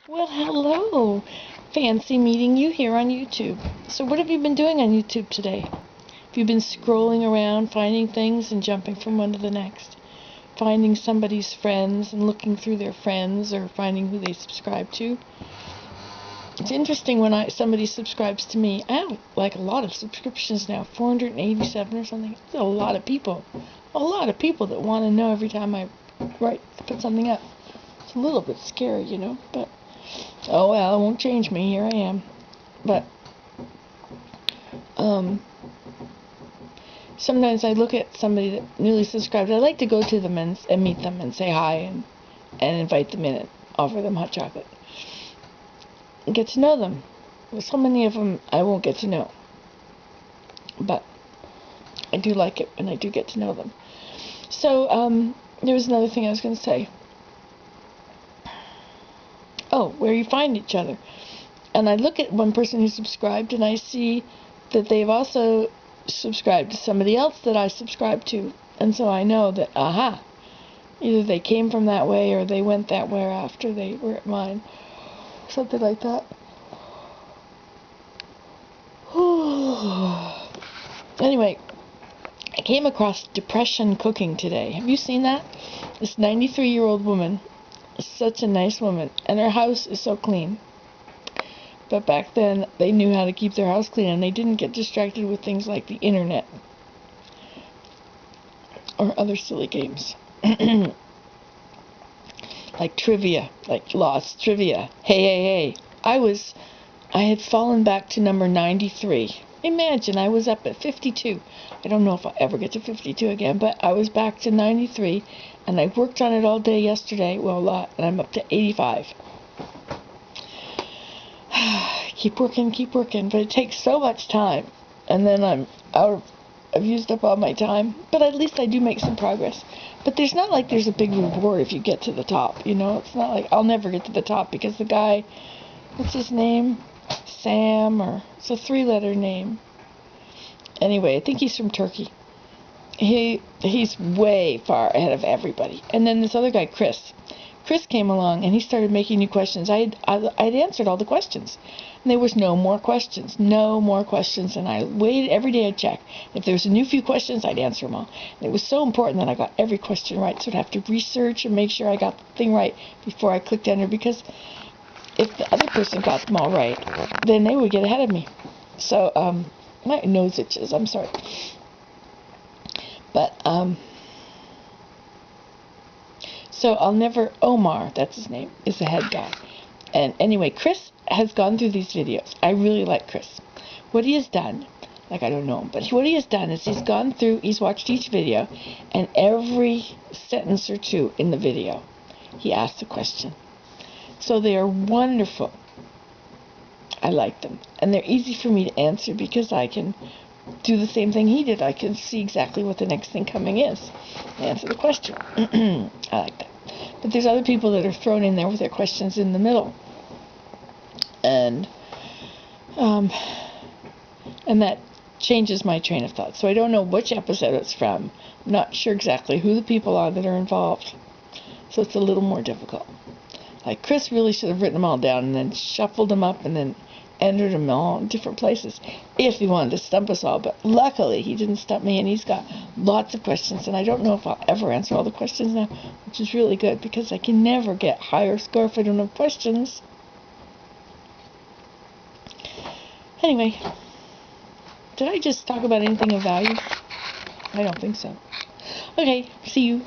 Well, hello. Fancy meeting you here on YouTube. So what have you been doing on YouTube today? Have you been scrolling around, finding things and jumping from one to the next? Finding somebody's friends and looking through their friends or finding who they subscribe to? It's interesting when somebody subscribes to me. I have like a lot of subscriptions now, 487 or something. It's a lot of people. A lot of people that want to know every time I put something up. It's a little bit scary, but oh well, it won't change me. Here I am. But sometimes I look at somebody that newly subscribed. I like to go to them and meet them and say hi and invite them in and offer them hot chocolate. And get to know them. Well, so many of them I won't get to know. But I do like it and I do get to know them. So there was another thing I was going to say. Oh, where you find each other. And I look at one person who subscribed and I see that they've also subscribed to somebody else that I subscribed to. And so I know that, either they came from that way or they went that way after they were at mine. Something like that. Anyway, I came across Depression Cooking today. Have you seen that? This 93-year-old woman, such a nice woman, and her house is so clean. But back then, they knew how to keep their house clean, and they didn't get distracted with things like the internet or other silly games. Like trivia, like Lost Trivia. Hey. I had fallen back to number 93. Imagine, I was up at 52. I don't know if I'll ever get to 52 again, but I was back to 93, and I worked on it all day yesterday, well, a lot, and I'm up to 85. Keep working, but it takes so much time, and then I've used up all my time, but at least I do make some progress. But there's not like there's a big reward if you get to the top, It's not like I'll never get to the top because the guy, what's his name? Sam, or it's a 3-letter name. Anyway, I think he's from Turkey. He's way far ahead of everybody. And then this other guy, Chris came along and he started making new questions. I'd answered all the questions. And there was no more questions. And I waited every day. I'd check. If there was a new few questions, I'd answer them all. And it was so important that I got every question right. So I'd have to research and make sure I got the thing right before I clicked enter, because if the other person got them all right, then they would get ahead of me. So, my nose itches, I'm sorry. But, so Omar, that's his name, is the head guy. And anyway, Chris has gone through these videos. I really like Chris. What he has done, I don't know him, but what he has done is he's watched each video, and every sentence or two in the video, he asks a question. So they are wonderful. I like them. And they're easy for me to answer because I can do the same thing he did. I can see exactly what the next thing coming is and answer the question. I like that. But there's other people that are thrown in there with their questions in the middle. And that changes my train of thought. So I don't know which episode it's from. I'm not sure exactly who the people are that are involved. So it's a little more difficult. Like, Chris really should have written them all down and then shuffled them up and then entered them all in different places if he wanted to stump us all. But luckily, he didn't stump me, and he's got lots of questions. And I don't know if I'll ever answer all the questions now, which is really good because I can never get higher score if I don't have questions. Anyway, did I just talk about anything of value? I don't think so. Okay, see you.